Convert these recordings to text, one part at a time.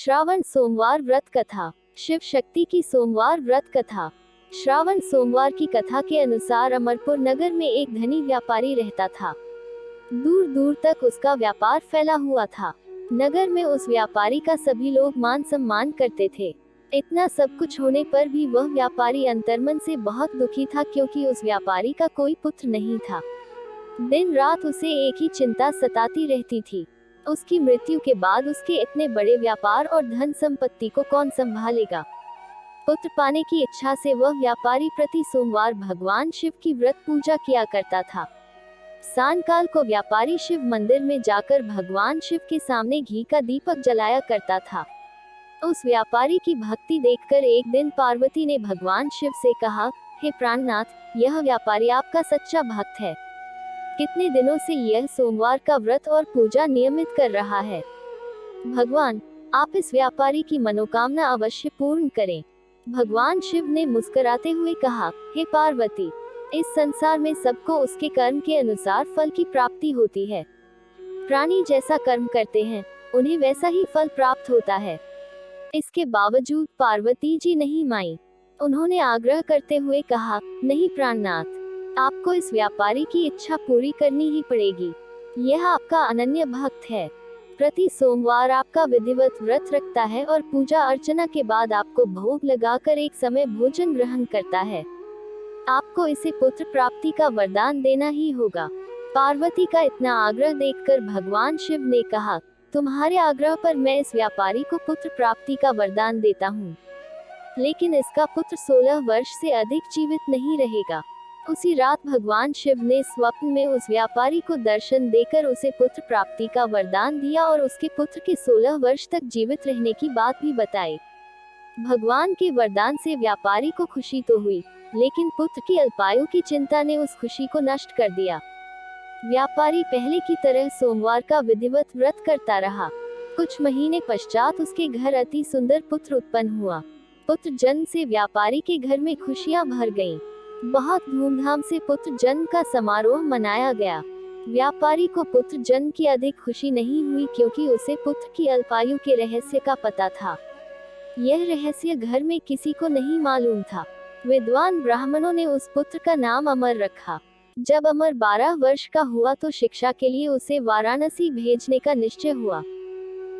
श्रावण सोमवार व्रत कथा। शिव शक्ति की सोमवार व्रत कथा। श्रावण सोमवार की कथा के अनुसार अमरपुर नगर में एक धनी व्यापारी रहता था। दूर दूर तक उसका व्यापार फैला हुआ था। नगर में उस व्यापारी का सभी लोग मान सम्मान करते थे। इतना सब कुछ होने पर भी वह व्यापारी अंतर्मन से बहुत दुखी था, क्योंकि उस व्यापारी का कोई पुत्र नहीं था। दिन रात उसे एक ही चिंता सताती रहती थी। उसकी मृत्यु के बाद उसके इतने बड़े व्यापार और धन संपत्ति को कौन संभालेगा। पुत्र पाने की इच्छा से वह व्यापारी प्रति सोमवार भगवान शिव की व्रत पूजा किया करता था। सायंकाल को व्यापारी शिव मंदिर में जाकर भगवान शिव के सामने घी का दीपक जलाया करता था। उस व्यापारी की भक्ति देखकर एक दिन पार्वती ने भगवान शिव से कहा, हे प्राणनाथ, यह व्यापारी आपका सच्चा भक्त है। कितने दिनों से यह सोमवार का व्रत और पूजा नियमित कर रहा है। भगवान, आप इस व्यापारी की मनोकामना अवश्य पूर्ण करें। भगवान शिव ने मुस्कुराते हुए कहा, हे पार्वती, इस संसार में सबको उसके कर्म के अनुसार फल की प्राप्ति होती है। प्राणी जैसा कर्म करते हैं, उन्हें वैसा ही फल प्राप्त होता है। इसके बावजूद पार्वती जी नहीं मानी। उन्होंने आग्रह करते हुए कहा, नहीं प्राणनाथ, आपको इस व्यापारी की इच्छा पूरी करनी ही पड़ेगी। यह आपका अनन्य भक्त है। प्रति सोमवार आपका विधिवत व्रत रखता है और पूजा अर्चना के बाद आपको भोग लगाकर एक समय भोजन ग्रहण करता है। आपको इसे पुत्र प्राप्ति का वरदान देना ही होगा। पार्वती का इतना आग्रह देखकर भगवान शिव ने कहा, तुम्हारे आग्रह पर मैं इस व्यापारी को पुत्र प्राप्ति का वरदान देता हूँ, लेकिन इसका पुत्र 16 वर्ष से अधिक जीवित नहीं रहेगा। उसी रात भगवान शिव ने स्वप्न में उस व्यापारी को दर्शन देकर उसे पुत्र प्राप्ति का वरदान दिया और उसके पुत्र के 16 वर्ष तक जीवित रहने की बात भी बताई। भगवान के वरदान से व्यापारी को खुशी तो हुई, लेकिन पुत्र की अल्पायु की चिंता ने उस खुशी को नष्ट कर दिया। व्यापारी पहले की तरह सोमवार का विधिवत व्रत करता रहा। कुछ महीने पश्चात उसके घर अति सुंदर पुत्र उत्पन्न हुआ। पुत्र जन्म से व्यापारी के घर में खुशियां भर गईं। बहुत धूमधाम से पुत्र जन्म का समारोह मनाया गया। व्यापारी को पुत्र जन्म की अधिक खुशी नहीं हुई, क्योंकि उसे पुत्र की अल्पायु के रहस्य का पता था। यह रहस्य घर में किसी को नहीं मालूम था। विद्वान ब्राह्मणों ने उस पुत्र का नाम अमर रखा। जब अमर 12 वर्ष का हुआ तो शिक्षा के लिए उसे वाराणसी भेजने का निश्चय हुआ।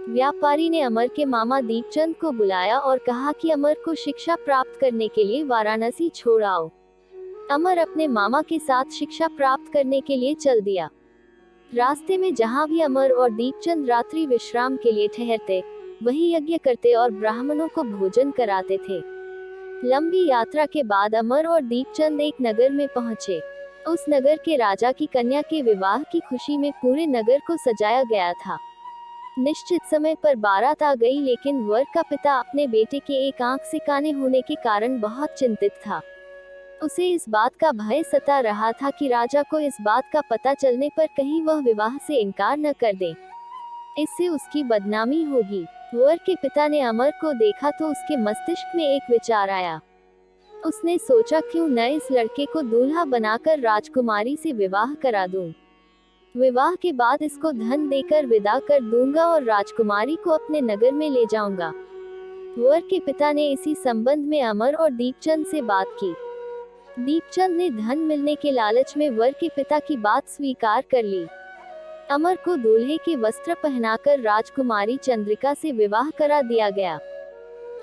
व्यापारी ने अमर के मामा दीपचंद को बुलाया और कहा कि अमर को शिक्षा प्राप्त करने के लिए वाराणसी छोड़ आओ। अमर अपने मामा के साथ शिक्षा प्राप्त करने के लिए चल दिया। रास्ते में जहाँ भी अमर और दीपचंद रात्रि विश्राम के लिए ठहरते, वहीं यज्ञ करते और ब्राह्मणों को भोजन कराते थे। लंबी यात्रा के बाद अमर और दीपचंद एक नगर में पहुँचे। उस नगर के राजा की कन्या के विवाह की खुशी में पूरे नगर को सजाया गया था। निश्चित समय पर बारात आ गई, लेकिन वर का पिता अपने बेटे के एक आंख से काने होने के कारण बहुत चिंतित था। उसे इस बात का भय सता रहा था कि राजा को इस बात का पता चलने पर कहीं वह विवाह से इनकार न कर दे। इससे उसकी बदनामी होगी। वर के पिता ने अमर को देखा तो उसके मस्तिष्क में एक विचार आया। उसने सोचा, क्यों न इस लड़के को दूल्हा बनाकर राजकुमारी से विवाह करा दूं। विवाह के बाद इसको धन देकर विदा कर दूंगा और राजकुमारी को अपने नगर में ले जाऊंगा। वर के पिता ने इसी संबंध में अमर और दीपचंद से बात की। दीपचंद ने धन मिलने के लालच में वर के पिता की बात स्वीकार कर ली। अमर को दूल्हे के वस्त्र पहनाकर राजकुमारी चंद्रिका से विवाह करा दिया गया।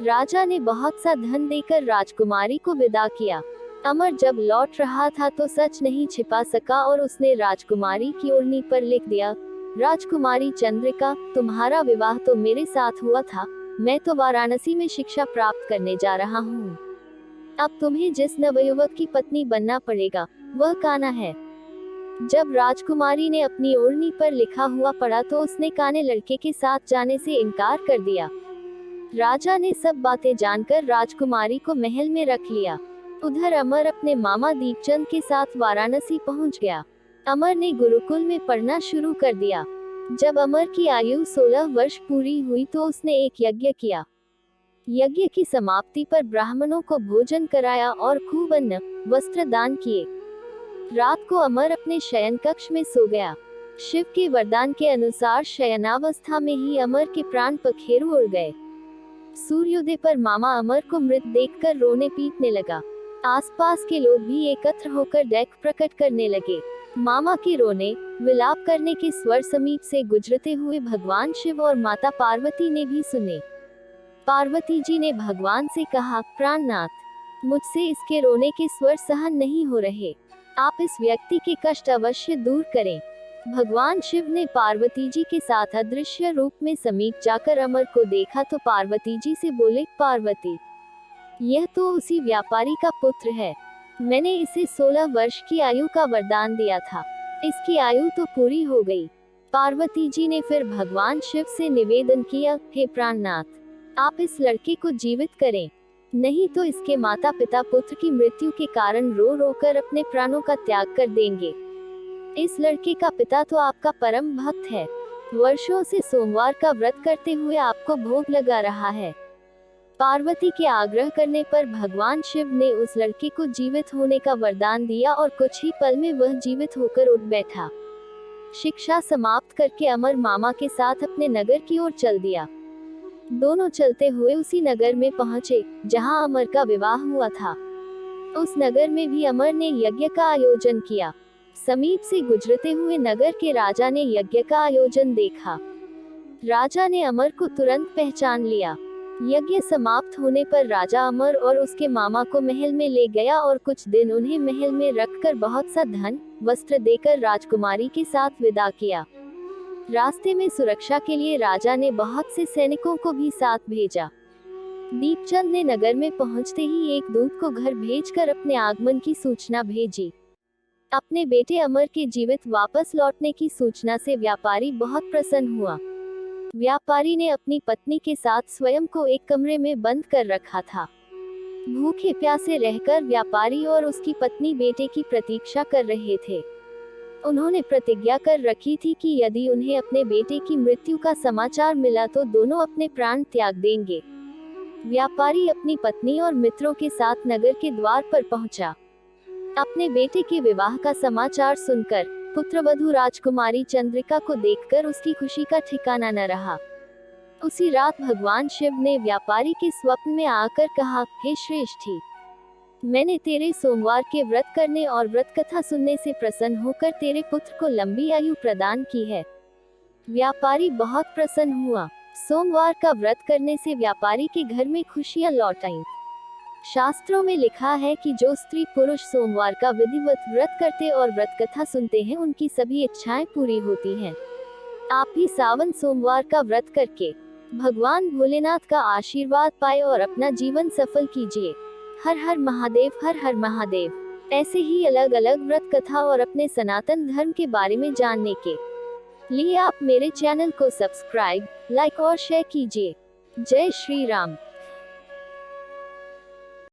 राजा ने बहुत सा धन देकर राजकुमारी को विदा किया। अमर जब लौट रहा था तो सच नहीं छिपा सका और उसने राजकुमारी की ओढ़नी पर लिख दिया, राजकुमारी चंद्रिका, तुम्हारा विवाह तो मेरे साथ हुआ था, मैं तो वाराणसी में शिक्षा प्राप्त करने जा रहा हूँ। अब तुम्हें जिस नवयुवक की पत्नी बनना पड़ेगा, वह कान्हा है। जब राजकुमारी ने अपनी ओढ़नी पर लिखा हुआ पढ़ा तो उसने काने लड़के के साथ जाने से इनकार कर दिया। राजा ने सब बातें जानकर राजकुमारी को महल में रख लिया। उधर अमर अपने मामा दीपचंद के साथ वाराणसी पहुंच गया। अमर ने गुरुकुल में पढ़ना शुरू कर दिया। जब अमर की आयु 16 वर्ष पूरी हुई तो उसने एक यज्ञ किया। यज्ञ की समाप्ति पर ब्राह्मणों को भोजन कराया और खूब अन्न वस्त्र दान किए। रात को अमर अपने शयन कक्ष में सो गया। शिव के वरदान के अनुसार शयनावस्था में ही अमर के प्राण पखेरु उड़ गए। सूर्योदय पर मामा अमर को मृत देखकर रोने पीटने लगा। आसपास के लोग भी एकत्र होकर दुख प्रकट करने लगे। मामा के रोने विलाप करने के स्वर समीप से गुजरते हुए भगवान शिव और माता पार्वती ने भी सुने। पार्वती जी ने भगवान से कहा, प्राणनाथ, मुझसे इसके रोने के स्वर सहन नहीं हो रहे, आप इस व्यक्ति के कष्ट अवश्य दूर करें। भगवान शिव ने पार्वती जी के साथ अदृश्य रूप में समीप जाकर अमर को देखा तो पार्वती जी से बोले, पार्वती, यह तो उसी व्यापारी का पुत्र है। मैंने इसे 16 वर्ष की आयु का वरदान दिया था, इसकी आयु तो पूरी हो गई। पार्वती जी ने फिर भगवान शिव से निवेदन किया, हे प्राणनाथ, आप इस लड़के को जीवित करें, नहीं तो इसके माता पिता पुत्र की मृत्यु के कारण रो रो कर अपने प्राणों का त्याग कर देंगे। इस लड़के का पिता तो आपका परम भक्त है, वर्षों से सोमवार का व्रत करते हुए आपको भोग लगा रहा है। पार्वती के आग्रह करने पर भगवान शिव ने उस लड़के को जीवित होने का वरदान दिया और कुछ ही पल में वह जीवित होकर उठ बैठा। शिक्षा समाप्त करके अमर मामा के साथ अपने नगर की ओर चल दिया। दोनों चलते हुए उसी नगर में पहुंचे जहां अमर का विवाह हुआ था। उस नगर में भी अमर ने यज्ञ का आयोजन किया। समीप से गुजरते हुए नगर के राजा ने यज्ञ का आयोजन देखा। राजा ने अमर को तुरंत पहचान लिया। यज्ञ समाप्त होने पर राजा अमर और उसके मामा को महल में ले गया और कुछ दिन उन्हें महल में रखकर बहुत सा धन वस्त्र देकर राजकुमारी के साथ विदा किया। रास्ते में सुरक्षा के लिए राजा ने बहुत से सैनिकों को भी साथ भेजा। दीपचंद ने नगर में पहुंचते ही एक दूत को घर भेजकर अपने आगमन की सूचना भेजी। अपने बेटे अमर के जीवित वापस लौटने की सूचना से व्यापारी बहुत प्रसन्न हुआ। व्यापारी ने अपनी पत्नी के साथ स्वयं को एक कमरे में बंद कर रखा था। भूखे प्यासे रहकर व्यापारी और उसकी पत्नी बेटे की प्रतीक्षा कर रहे थे। उन्होंने प्रतिज्ञा कर रखी थी कि यदि उन्हें अपने बेटे की मृत्यु का समाचार मिला तो दोनों अपने प्राण त्याग देंगे। व्यापारी अपनी पत्नी और मित्रों के साथ नगर के द्वार पर पहुंचा। अपने बेटे के विवाह का समाचार सुनकर पुत्रवधू राजकुमारी चंद्रिका को देखकर उसकी खुशी का ठिकाना न रहा। उसी रात भगवान शिव ने व्यापारी के स्वप्न में आकर कहा, हे श्रेष्ठी, मैंने तेरे सोमवार के व्रत करने और व्रत कथा सुनने से प्रसन्न होकर तेरे पुत्र को लंबी आयु प्रदान की है। व्यापारी बहुत प्रसन्न हुआ। सोमवार का व्रत करने से व्यापारी के घर में खुशियां लौट आईं। शास्त्रों में लिखा है कि जो स्त्री पुरुष सोमवार का विधिवत व्रत करते और व्रत कथा सुनते हैं उनकी सभी इच्छाएं पूरी होती हैं। आप भी सावन सोमवार का व्रत करके भगवान भोलेनाथ का आशीर्वाद पाए और अपना जीवन सफल कीजिए। हर हर महादेव, हर हर महादेव। ऐसे ही अलग अलग व्रत कथा और अपने सनातन धर्म के बारे में जानने के लिए आप मेरे चैनल को सब्सक्राइब, लाइक और शेयर कीजिए। जय श्री राम।